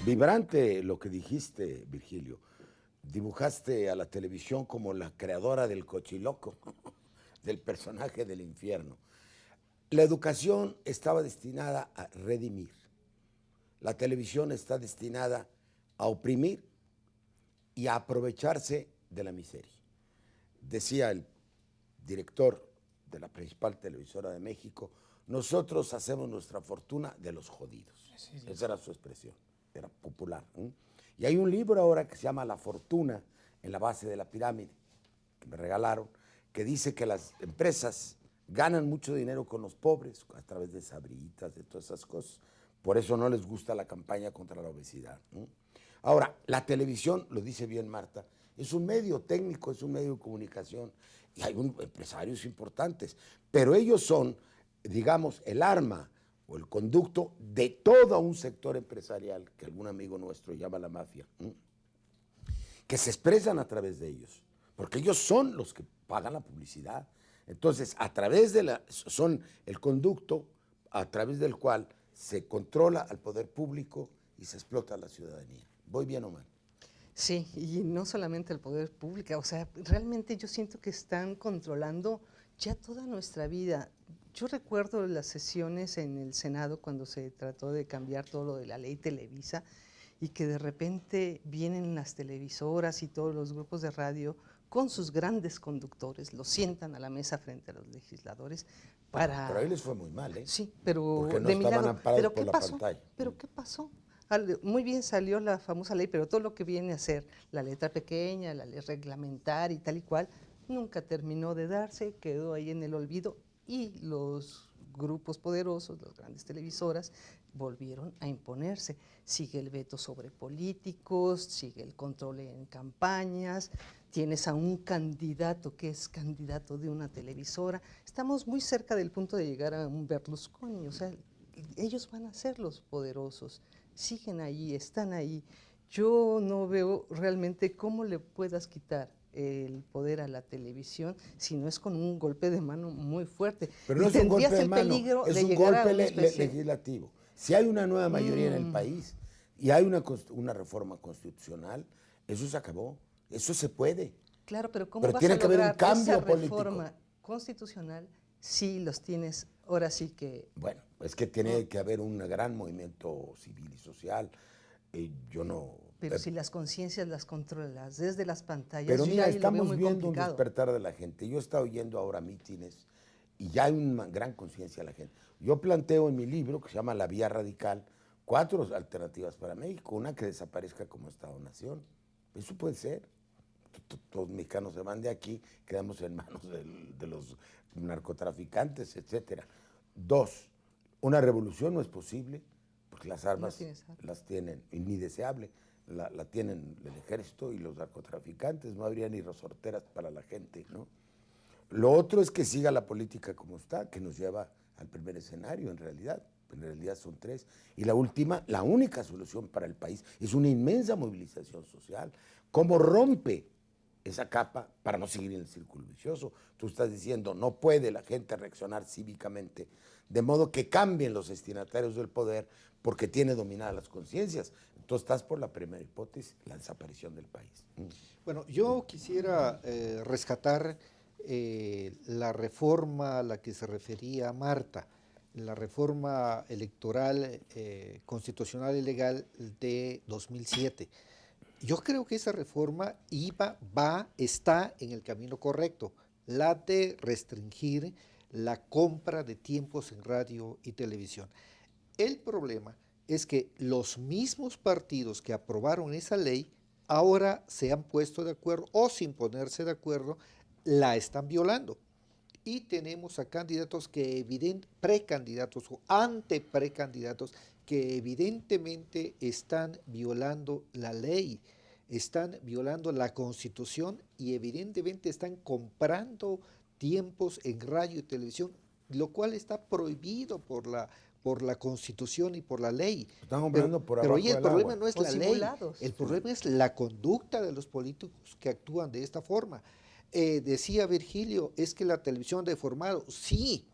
Vibrante lo que dijiste, Virgilio. Dibujaste a la televisión como la creadora del cochiloco, del personaje del infierno. La educación estaba destinada a redimir. La televisión está destinada a oprimir y a aprovecharse de la miseria. Decía el director de la principal televisora de México, nosotros hacemos nuestra fortuna de los jodidos. Sí, sí. Esa era su expresión, era popular. Y hay un libro ahora que se llama La fortuna en la base de la pirámide, que me regalaron, que dice que las empresas ganan mucho dinero con los pobres a través de sabritas, de todas esas cosas. Por eso no les gusta la campaña contra la obesidad. Ahora, la televisión, lo dice bien Marta, es un medio técnico, es un medio de comunicación y hay empresarios importantes, pero ellos son, digamos, el arma o el conducto de todo un sector empresarial que algún amigo nuestro llama la mafia, que se expresan a través de ellos, porque ellos son los que pagan la publicidad. Entonces, a través de son el conducto a través del cual se controla al poder público y se explota a la ciudadanía. ¿Voy bien o mal? Sí, y no solamente el poder público, o sea, realmente yo siento que están controlando ya toda nuestra vida. Yo recuerdo las sesiones en el Senado cuando se trató de cambiar todo lo de la ley Televisa y que de repente vienen las televisoras y todos los grupos de radio con sus grandes conductores, los sientan a la mesa frente a los legisladores para... Pero ahí les fue muy mal, ¿eh? Sí, pero porque no de estaban milagro. amparados ¿Pero por qué la pasó? pantalla. ¿Pero qué pasó? Muy bien salió la famosa ley, pero todo lo que viene a ser la letra pequeña, la ley reglamentaria y tal y cual, nunca terminó de darse, quedó ahí en el olvido y los grupos poderosos, las grandes televisoras, volvieron a imponerse. Sigue el veto sobre políticos, sigue el control en campañas, tienes a un candidato que es candidato de una televisora. Estamos muy cerca del punto de llegar a un Berlusconi, o sea, ellos van a ser los poderosos, siguen ahí, están ahí. Yo no veo realmente cómo le puedas quitar el poder a la televisión si no es con un golpe de mano muy fuerte. Pero Y no es un tendrías golpe de el mano, peligro es de un llegar a golpe una especie... legislativo. Si hay una nueva mayoría en el país y hay una reforma constitucional, eso se acabó, eso se puede. Claro, pero ¿cómo Pero vas a tiene que haber un lograr cambio esa político. reforma constitucional si los tienes ahora sí que... Bueno, es que tiene que haber un gran movimiento civil y social. Yo no... Pero si las conciencias las controlas desde las pantallas, Pero yo mira, ya ahí lo veo estamos muy viendo un complicado. despertar de la gente. Yo he estado oyendo ahora mítines y ya hay una gran conciencia de la gente. Yo planteo en mi libro, que se llama La Vía Radical, 4 alternativas para México. Una, que desaparezca como Estado-nación. Eso puede ser. Todos los mexicanos se van de aquí, quedamos en manos de los narcotraficantes, etcétera. 2, una revolución no es posible, porque las armas las tienen, y ni deseable, la tienen el ejército y los narcotraficantes, no habría ni resorteras para la gente, ¿no? Lo otro es que siga la política como está, que nos lleva al primer escenario, en realidad son 3. Y la última, la única solución para el país es una inmensa movilización social. ¿Cómo rompe esa capa para no seguir en el círculo vicioso? Tú estás diciendo, no puede la gente reaccionar cívicamente, de modo que cambien los destinatarios del poder porque tiene dominadas las conciencias. Entonces estás por la primera hipótesis, la desaparición del país. Bueno, yo quisiera rescatar la reforma a la que se refería Marta, la reforma electoral, constitucional y legal de 2007. Yo creo que esa reforma está en el camino correcto, la de restringir la compra de tiempos en radio y televisión. El problema es que los mismos partidos que aprobaron esa ley ahora se han puesto de acuerdo o sin ponerse de acuerdo la están violando. Y tenemos a candidatos que precandidatos o anteprecandidatos que evidentemente están violando la ley, están violando la Constitución y evidentemente están comprando tiempos en radio y televisión, lo cual está prohibido por la Constitución y por la ley. Están comprando por Pero abajo oye, el del problema agua. no es O la ley, simulados. el problema es la conducta de los políticos que actúan de esta forma. Decía Virgilio, es que la televisión ha deformado. Sí,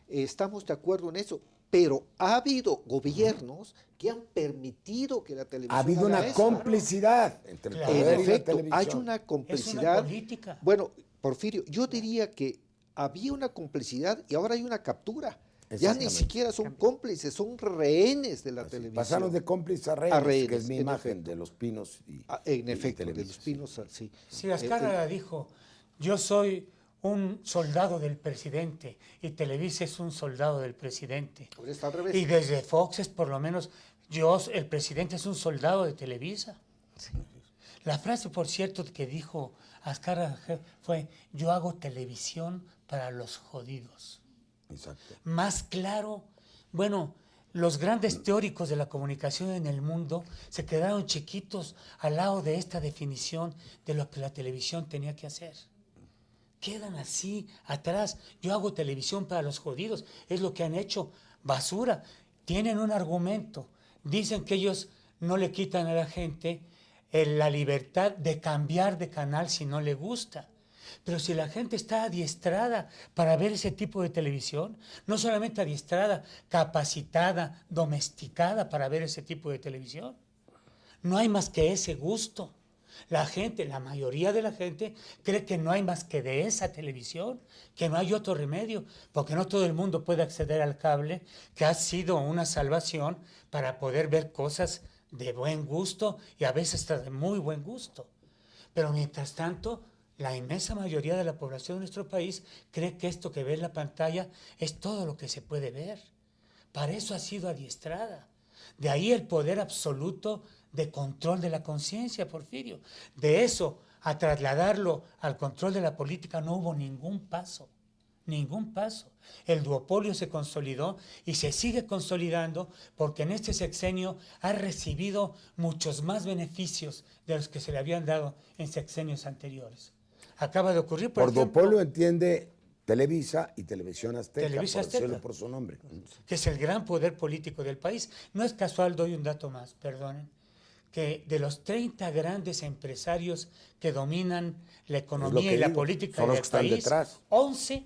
estamos de acuerdo en eso, pero ha habido gobiernos que han permitido que la televisión Ha habido haga una eso. complicidad entre el Claro. En poder y la efecto, hay televisión. una Es una complicidad. política. Bueno, Porfirio, yo diría que había una complicidad y ahora hay una captura. Ya ni Exactamente. siquiera son cómplices, son rehenes de la Así, televisión. pasaron de cómplices a A rehenes, que rehenes, es mi en imagen efecto. de Los Pinos. Y, En y efecto, de Televisa, los Pinos, sí. Si Azcárraga dijo, yo soy un soldado del presidente y Televisa es un soldado del presidente. Ahora está al revés. Y desde Fox es por lo menos, el presidente es un soldado de Televisa. La frase, por cierto, que dijo Azcárraga fue, yo hago televisión para los jodidos. Exacto. Más claro, bueno, los grandes teóricos de la comunicación en el mundo se quedaron chiquitos al lado de esta definición de lo que la televisión tenía que hacer. Quedan así atrás. Yo hago televisión para los jodidos. Es lo que han hecho. Basura. Tienen un argumento. Dicen que ellos no le quitan a la gente la libertad de cambiar de canal si no le gusta. Pero si la gente está adiestrada para ver ese tipo de televisión, no solamente adiestrada, capacitada, domesticada para ver ese tipo de televisión, no hay más que ese gusto. La gente, la mayoría de la gente, cree que no hay más que de esa televisión, que no hay otro remedio, porque no todo el mundo puede acceder al cable, que ha sido una salvación para poder ver cosas de buen gusto y a veces hasta de muy buen gusto. Pero mientras tanto, la inmensa mayoría de la población de nuestro país cree que esto que ve en la pantalla es todo lo que se puede ver. Para eso ha sido adiestrada. De ahí el poder absoluto de control de la conciencia, Porfirio. De eso a trasladarlo al control de la política no hubo ningún paso. Ningún paso. El duopolio se consolidó y se sigue consolidando porque en este sexenio ha recibido muchos más beneficios de los que se le habían dado en sexenios anteriores. Acaba de ocurrir, por ejemplo, duopolio entiende Televisa y Televisión Azteca, Televisa por decirlo Azteca. por su nombre. que es el gran poder político del país. No es casual, doy un dato más, perdonen, que de los 30 grandes empresarios que dominan la economía que y la digo, política son los del que están país, detrás. 11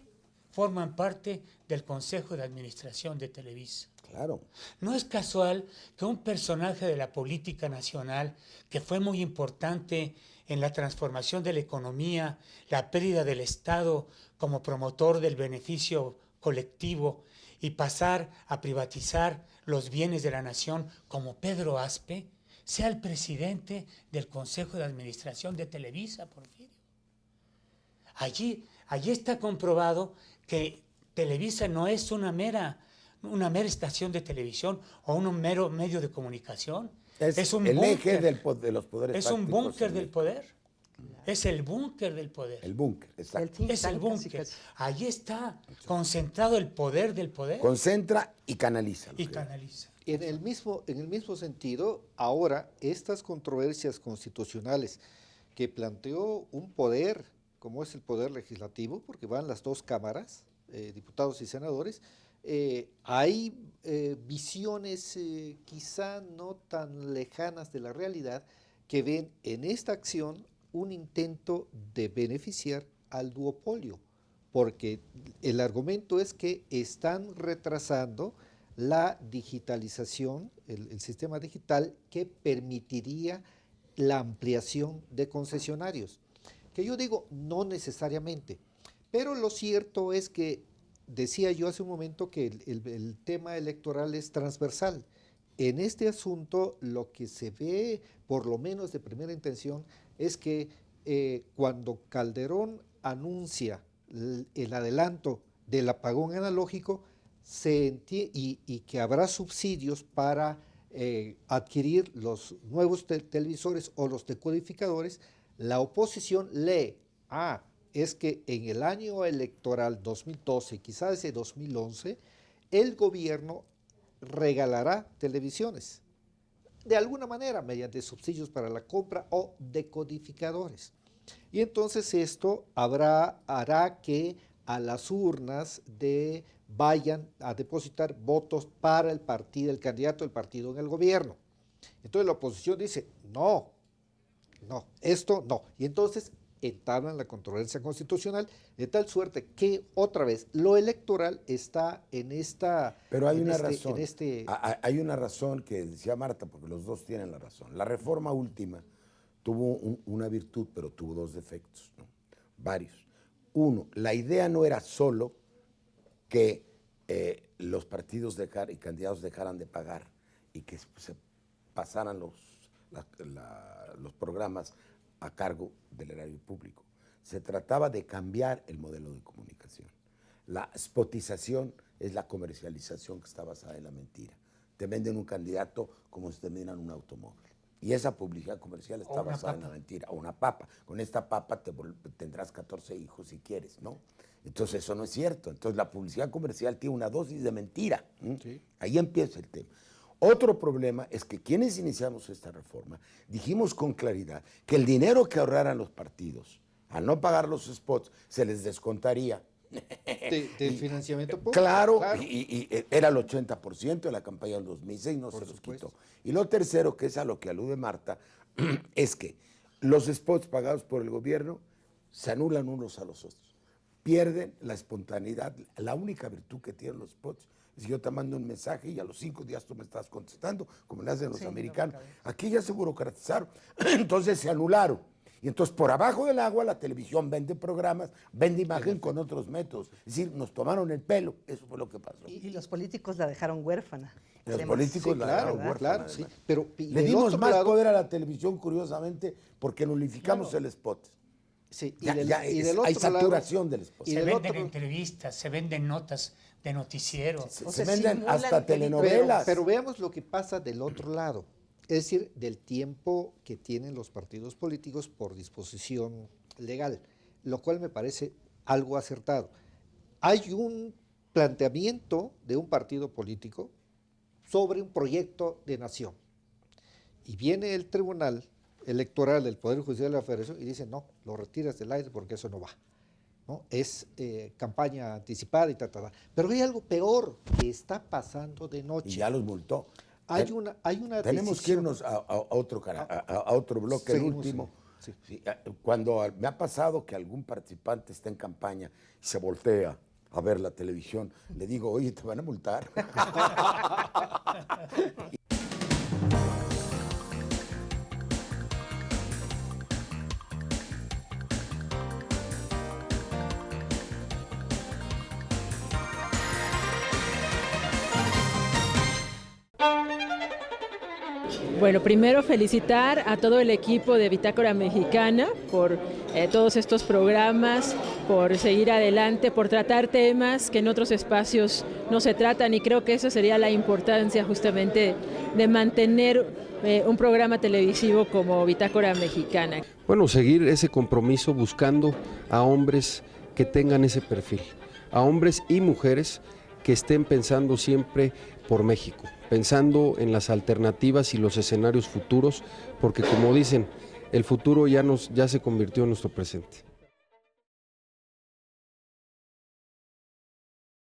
forman parte del Consejo de Administración de Televisa. Claro. No es casual que un personaje de la política nacional, que fue muy importante en la transformación de la economía, la pérdida del Estado como promotor del beneficio colectivo y pasar a privatizar los bienes de la nación como Pedro Aspe, sea el presidente del Consejo de Administración de Televisa, Porfirio. Allí está comprobado que Televisa no es una mera estación de televisión o un mero medio de comunicación. Es un el búnker. eje de los poderes Es un fácticos búnker en del el- poder. Es el búnker del poder. El búnker, exacto. El think Es el tank, casi, búnker. casi. Allí está concentrado el poder del poder Concentra y canaliza. y canaliza. En el mismo sentido, ahora estas controversias constitucionales que planteó un poder, como es el poder legislativo, porque van las dos cámaras, diputados y senadores, hay visiones quizá no tan lejanas de la realidad que ven en esta acción un intento de beneficiar al duopolio, porque el argumento es que están retrasando la digitalización, el sistema digital que permitiría la ampliación de concesionarios. Que yo digo, no necesariamente, pero lo cierto es que decía yo hace un momento que el tema electoral es transversal. En este asunto lo que se ve, por lo menos de primera intención, es que cuando Calderón anuncia el adelanto del apagón analógico y que habrá subsidios para adquirir los nuevos televisores o los decodificadores, la oposición lee, es que en el año electoral 2012, quizás ese 2011, el gobierno regalará televisiones, de alguna manera, mediante subsidios para la compra o decodificadores. Y entonces esto hará que a las urnas vayan a depositar votos para el candidato del partido en el gobierno. Entonces la oposición dice, no, esto no. Y entonces entablan la controversia constitucional, de tal suerte que otra vez lo electoral está en esta... Pero hay en una este- razón. en este- Hay una razón que decía Marta, porque los dos tienen la razón. La reforma última tuvo una virtud, pero tuvo dos defectos, ¿no? Varios. Uno, la idea no era solo que los partidos y candidatos dejaran de pagar y que se pasaran los programas a cargo del erario público. Se trataba de cambiar el modelo de comunicación. La spotización es la comercialización que está basada en la mentira. Te venden un candidato como si te vendieran un automóvil. Y esa publicidad comercial está basada en la mentira. O una papa. Con esta papa tendrás 14 hijos si quieres, ¿no? Entonces eso no es cierto. Entonces la publicidad comercial tiene una dosis de mentira. Sí. Ahí empieza el tema. Otro problema es que quienes iniciamos esta reforma dijimos con claridad que el dinero que ahorraran los partidos al no pagar los spots se les descontaría. del financiamiento público. Claro. Y era el 80% de la campaña del 2006, no se los supuesto. quitó. Y lo tercero, que es a lo que alude Marta, es que los spots pagados por el gobierno se anulan unos a los otros. Pierden la espontaneidad. La única virtud que tienen los spots es que yo te mando un mensaje y a los 5 días tú me estás contestando, como le hacen los americanos. Aquí ya se burocratizaron, entonces se anularon. Y entonces por abajo del agua la televisión vende programas, vende imagen con otros métodos. Es decir, nos tomaron el pelo, eso fue lo que pasó. Y los políticos la dejaron huérfana. Los Además. políticos Sí, la claro, dejaron huérfana, claro, además. sí. Pero Le dimos más poder a la televisión, curiosamente, porque nulificamos el spot. Sí, y Ya, del- ya y es- del hay otro lado- saturación del spot. y Se del venden otro- entrevistas, se venden notas de noticiero. Se O sea, venden simulan hasta que telenovelas. Pero veamos lo que pasa del otro lado, es decir, del tiempo que tienen los partidos políticos por disposición legal, lo cual me parece algo acertado. Hay un planteamiento de un partido político sobre un proyecto de nación y viene el Tribunal Electoral del Poder Judicial de la Federación y dice, no, lo retiras del aire porque eso no va. ¿No? Es campaña anticipada y tal. Pero hay algo peor que está pasando de noche. Y ya los multó. Hay una Tenemos que decisión- irnos a otro bloque, el Seguimos, último. sí. Sí, cuando me ha pasado que algún participante está en campaña y se voltea a ver la televisión, le digo, oye, te van a multar. Bueno, primero felicitar a todo el equipo de Bitácora Mexicana por todos estos programas, por seguir adelante, por tratar temas que en otros espacios no se tratan, y creo que esa sería la importancia justamente de mantener un programa televisivo como Bitácora Mexicana. Bueno, seguir ese compromiso buscando a hombres que tengan ese perfil, a hombres y mujeres que estén pensando siempre por México, pensando en las alternativas y los escenarios futuros, porque como dicen, el futuro ya se convirtió en nuestro presente.